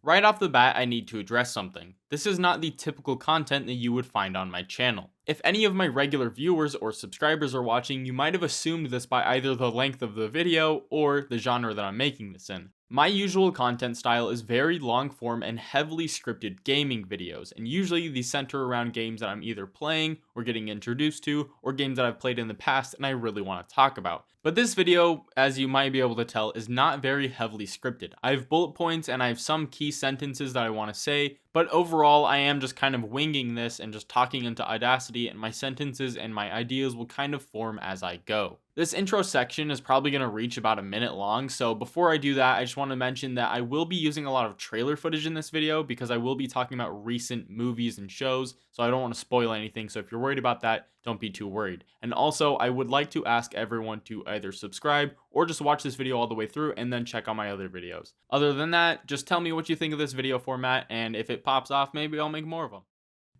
Right off the bat, I need to address something. This is not the typical content that you would find on my channel. If any of my regular viewers or subscribers are watching, you might have assumed this by either the length of the video or the genre that I'm making this in. My usual content style is very long form and heavily scripted gaming videos, and usually these center around games that I'm either playing or getting introduced to, or games that I've played in the past and I really want to talk about. But this video, as you might be able to tell, is not very heavily scripted. I have bullet points and I have some key sentences that I want to say, but overall I am just kind of winging this and just talking into Audacity, and my sentences and my ideas will kind of form as I go. This intro section is probably going to reach about a minute long, so before I do that, I just want to mention that I will be using a lot of trailer footage in this video because I will be talking about recent movies and shows, so I don't want to spoil anything, so if you're worried about that, don't be too worried. And also, I would like to ask everyone to either subscribe or just watch this video all the way through and then check out my other videos. Other than that, just tell me what you think of this video format, and if it pops off, maybe I'll make more of them.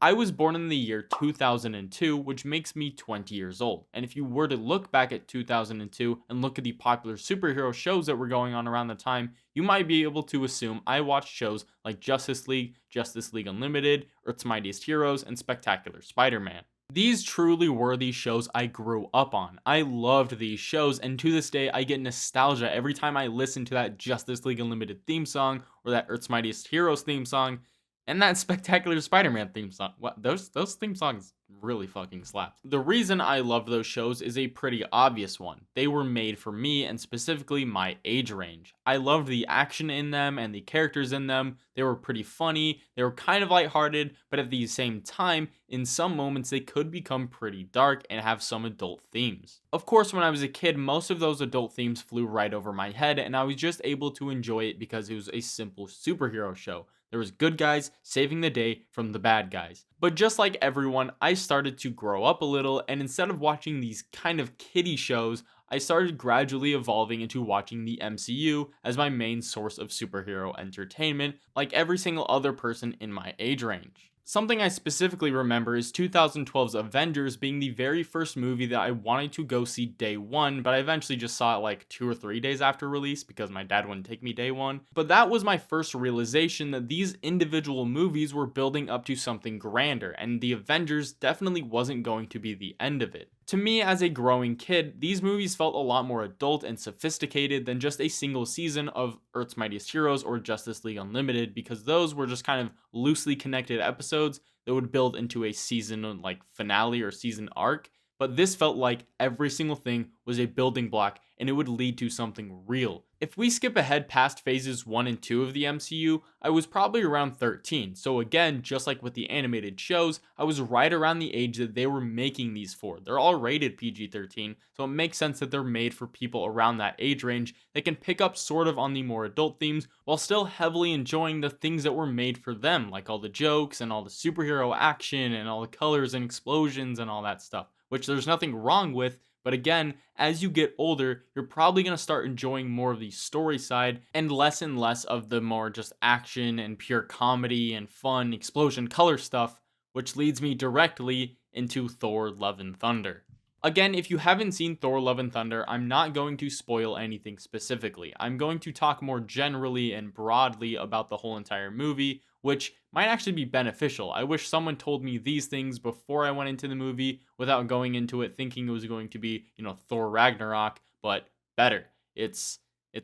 I was born in the year 2002, which makes me 20 years old. And if you were to look back at 2002 and look at the popular superhero shows that were going on around the time, you might be able to assume I watched shows like Justice League Unlimited, Earth's Mightiest Heroes, and Spectacular Spider-Man. These truly were the shows I grew up on. I loved these shows, and to this day, I get nostalgia every time I listen to that Justice League Unlimited theme song, or that Earth's Mightiest Heroes theme song, and that Spectacular Spider-Man theme song. What, those theme songs really fucking slap. The reason I love those shows is a pretty obvious one. They were made for me, and specifically my age range. I loved the action in them and the characters in them. They were pretty funny, they were kind of lighthearted, but at the same time, in some moments they could become pretty dark and have some adult themes. Of course, when I was a kid, most of those adult themes flew right over my head, and I was just able to enjoy it because it was a simple superhero show. There was good guys saving the day from the bad guys. But just like everyone, I started to grow up a little, and instead of watching these kind of kiddie shows, I started gradually evolving into watching the MCU as my main source of superhero entertainment, like every single other person in my age range. Something I specifically remember is 2012's Avengers being the very first movie that I wanted to go see day one, but I eventually just saw it like 2 or 3 days after release because my dad wouldn't take me day one. But that was my first realization that these individual movies were building up to something grander, and the Avengers definitely wasn't going to be the end of it. To me, as a growing kid, these movies felt a lot more adult and sophisticated than just a single season of Earth's Mightiest Heroes or Justice League Unlimited, because those were just kind of loosely connected episodes that would build into a season like finale or season arc. But this felt like every single thing was a building block and it would lead to something real. If we skip ahead past phases 1 and 2 of the MCU, I was probably around 13. So again, just like with the animated shows, I was right around the age that they were making these for. They're all rated PG-13, so it makes sense that they're made for people around that age range that can pick up sort of on the more adult themes while still heavily enjoying the things that were made for them, like all the jokes and all the superhero action and all the colors and explosions and all that stuff, which there's nothing wrong with. But again, as you get older, you're probably going to start enjoying more of the story side and less of the more just action and pure comedy and fun, explosion, color stuff, which leads me directly into Thor Love and Thunder. Again, if you haven't seen Thor Love and Thunder, I'm not going to spoil anything specifically. I'm going to talk more generally and broadly about the whole entire movie, which might actually be beneficial. I wish someone told me these things before I went into the movie without going into it thinking it was going to be, Thor Ragnarok, but better. It's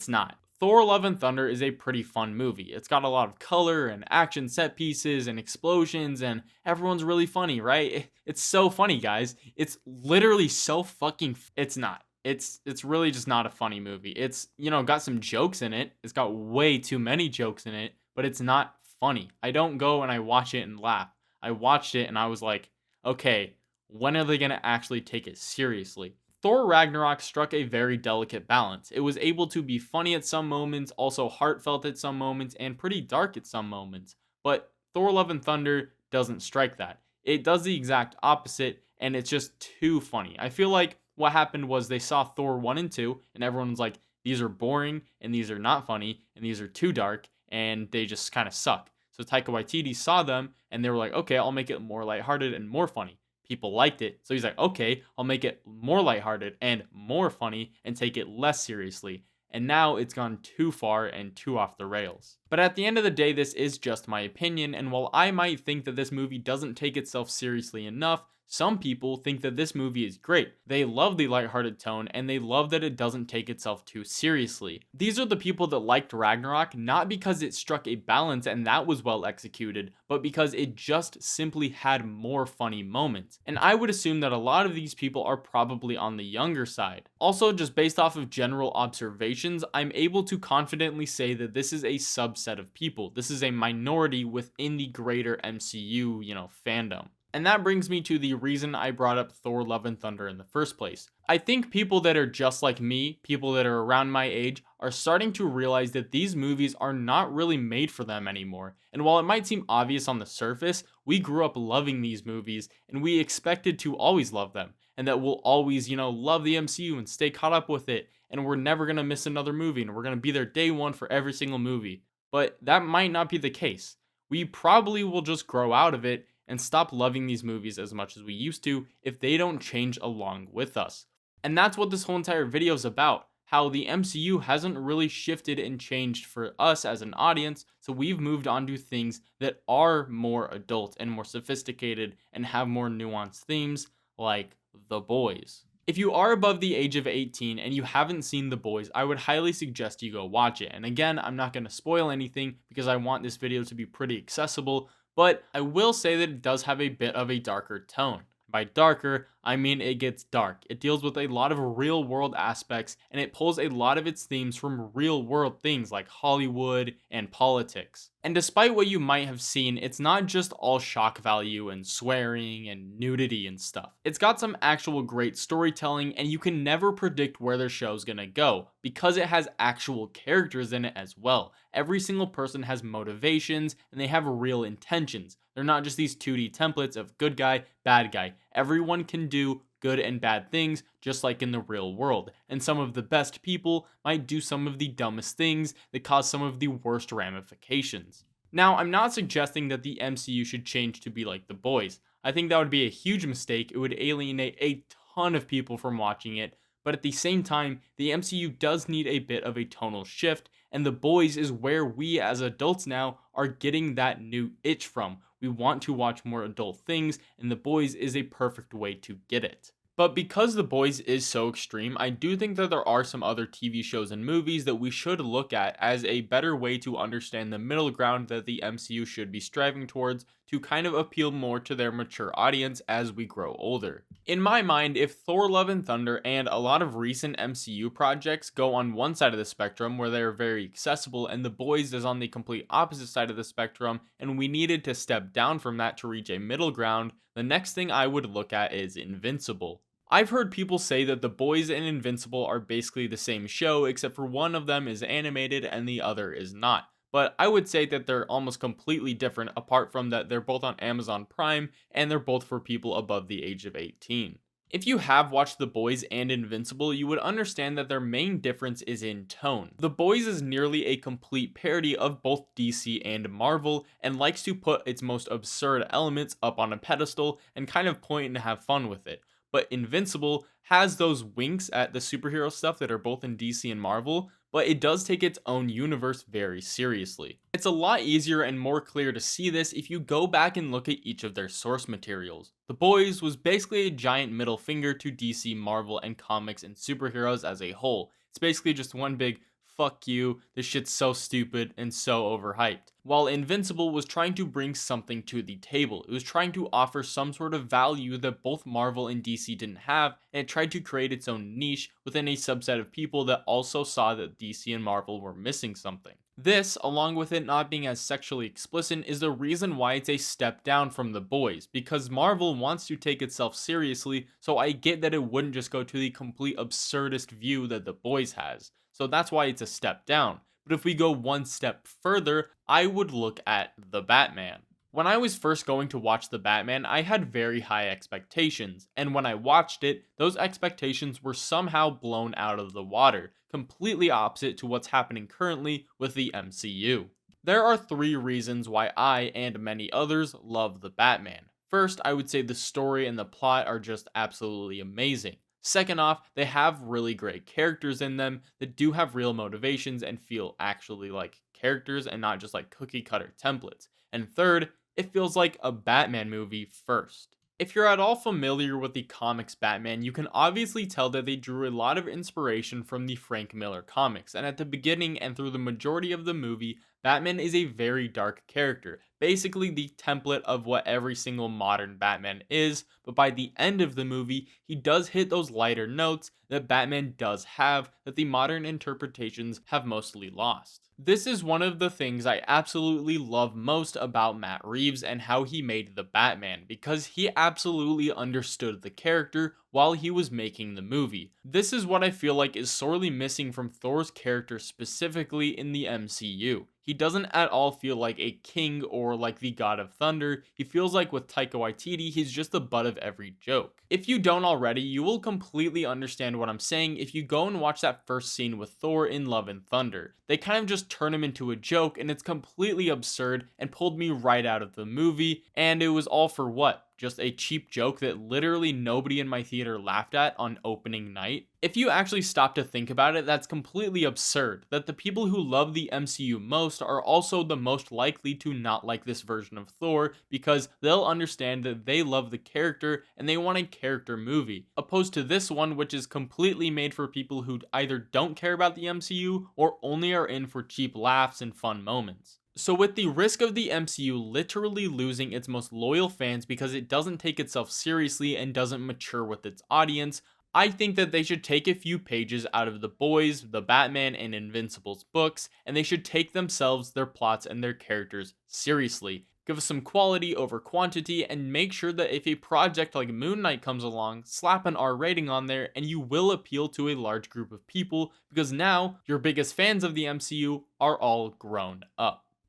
not. Thor Love and Thunder is a pretty fun movie. It's got a lot of color and action set pieces and explosions, and everyone's really funny, right? It's so funny, guys. It's literally so fucking it's not. It's really just not a funny movie. It's, got some jokes in it. It's got way too many jokes in it, but it's not funny. I don't go and I watch it and laugh. I watched it and I was like, okay, when are they going to actually take it seriously? Thor Ragnarok struck a very delicate balance. It was able to be funny at some moments, also heartfelt at some moments, and pretty dark at some moments. But Thor Love and Thunder doesn't strike that. It does the exact opposite, and it's just too funny. I feel like what happened was they saw Thor 1 and 2, and everyone was like, these are boring, and these are not funny, and these are too dark, and they just kind of suck. So Taika Waititi saw them, and they were like, okay, I'll make it more lighthearted and more funny. People liked it, so he's like, okay, I'll make it more lighthearted and more funny and take it less seriously. and now it's gone too far and too off the rails. But at the end of the day, this is just my opinion, and while I might think that this movie doesn't take itself seriously enough, some people think that this movie is great. They love the lighthearted tone and they love that it doesn't take itself too seriously. These are the people that liked Ragnarok not because it struck a balance and that was well executed, but because it just simply had more funny moments. And I would assume that a lot of these people are probably on the younger side. Also, just based off of general observations, I'm able to confidently say that this is a subset of people. This is a minority within the greater MCU, fandom. And that brings me to the reason I brought up Thor Love and Thunder in the first place. I think people that are just like me, people that are around my age, are starting to realize that these movies are not really made for them anymore. And while it might seem obvious on the surface, we grew up loving these movies and we expected to always love them. And that we'll always, love the MCU and stay caught up with it. And we're never going to miss another movie and we're going to be there day one for every single movie. But that might not be the case. We probably will just grow out of it and stop loving these movies as much as we used to if they don't change along with us. And that's what this whole entire video is about. How the MCU hasn't really shifted and changed for us as an audience, so we've moved on to things that are more adult and more sophisticated and have more nuanced themes, like The Boys. If you are above the age of 18 and you haven't seen The Boys, I would highly suggest you go watch it. And again, I'm not going to spoil anything because I want this video to be pretty accessible, but I will say that it does have a bit of a darker tone. By darker, I mean it gets dark. It deals with a lot of real world aspects and it pulls a lot of its themes from real world things like Hollywood and politics. And despite what you might have seen, it's not just all shock value and swearing and nudity and stuff. It's got some actual great storytelling and you can never predict where the show's gonna go because it has actual characters in it as well. Every single person has motivations and they have real intentions. They're not just these 2D templates of good guy, bad guy. Everyone can do good and bad things just like in the real world. And some of the best people might do some of the dumbest things that cause some of the worst ramifications. Now, I'm not suggesting that the MCU should change to be like The Boys. I think that would be a huge mistake. It would alienate a ton of people from watching it. But at the same time, the MCU does need a bit of a tonal shift, and The Boys is where we as adults now are getting that new itch from. We want to watch more adult things, and The Boys is a perfect way to get it. But because The Boys is so extreme, I do think that there are some other TV shows and movies that we should look at as a better way to understand the middle ground that the MCU should be striving towards to kind of appeal more to their mature audience as we grow older. In my mind, if Thor Love and Thunder and a lot of recent MCU projects go on one side of the spectrum where they're very accessible and The Boys is on the complete opposite side of the spectrum and we needed to step down from that to reach a middle ground, the next thing I would look at is Invincible. I've heard people say that The Boys and Invincible are basically the same show, except for one of them is animated and the other is not. But I would say that they're almost completely different, apart from that they're both on Amazon Prime and they're both for people above the age of 18. If you have watched The Boys and Invincible, you would understand that their main difference is in tone. The Boys is nearly a complete parody of both DC and Marvel, and likes to put its most absurd elements up on a pedestal and kind of point and have fun with it. But Invincible has those winks at the superhero stuff that are both in DC and Marvel, but it does take its own universe very seriously. It's a lot easier and more clear to see this if you go back and look at each of their source materials. The Boys was basically a giant middle finger to DC, Marvel, and comics and superheroes as a whole. It's basically just one big fuck you, this shit's so stupid and so overhyped. While Invincible was trying to bring something to the table. It was trying to offer some sort of value that both Marvel and DC didn't have, and it tried to create its own niche within a subset of people that also saw that DC and Marvel were missing something. This, along with it not being as sexually explicit, is the reason why it's a step down from The Boys, because Marvel wants to take itself seriously, so I get that it wouldn't just go to the complete absurdist view that The Boys has. So that's why it's a step down. But if we go one step further, I would look at The Batman. When I was first going to watch The Batman, I had very high expectations, and when I watched it, those expectations were somehow blown out of the water, completely opposite to what's happening currently with the MCU. There are 3 reasons why I, and many others, love The Batman. First, I would say the story and the plot are just absolutely amazing. Second off, they have really great characters in them that do have real motivations and feel actually like characters and not just like cookie cutter templates. And third, it feels like a Batman movie first. If you're at all familiar with the comics Batman, you can obviously tell that they drew a lot of inspiration from the Frank Miller comics, and at the beginning and through the majority of the movie, Batman is a very dark character, basically the template of what every single modern Batman is, but by the end of the movie, he does hit those lighter notes that Batman does have that the modern interpretations have mostly lost. This is one of the things I absolutely love most about Matt Reeves and how he made the Batman, because he absolutely understood the character while he was making the movie. This is what I feel like is sorely missing from Thor's character specifically in the MCU. He doesn't at all feel like a king or like the god of thunder. He feels like with Taika Waititi, he's just the butt of every joke. If you don't already, you will completely understand what I'm saying if you go and watch that first scene with Thor in Love and Thunder. They kind of just turn him into a joke, and it's completely absurd and pulled me right out of the movie, and it was all for what? Just a cheap joke that literally nobody in my theater laughed at on opening night. If you actually stop to think about it, that's completely absurd. That the people who love the MCU most are also the most likely to not like this version of Thor, because they'll understand that they love the character and they want a character movie, opposed to this one, which is completely made for people who either don't care about the MCU or only are in for cheap laughs and fun moments. So, with the risk of the MCU literally losing its most loyal fans because it doesn't take itself seriously and doesn't mature with its audience, I think that they should take a few pages out of the Boys, the Batman, and Invincible's books, and they should take themselves, their plots, and their characters seriously. Give us some quality over quantity, and make sure that if a project like Moon Knight comes along, slap an R rating on there, and you will appeal to a large group of people, because now your biggest fans of the MCU are all grown up.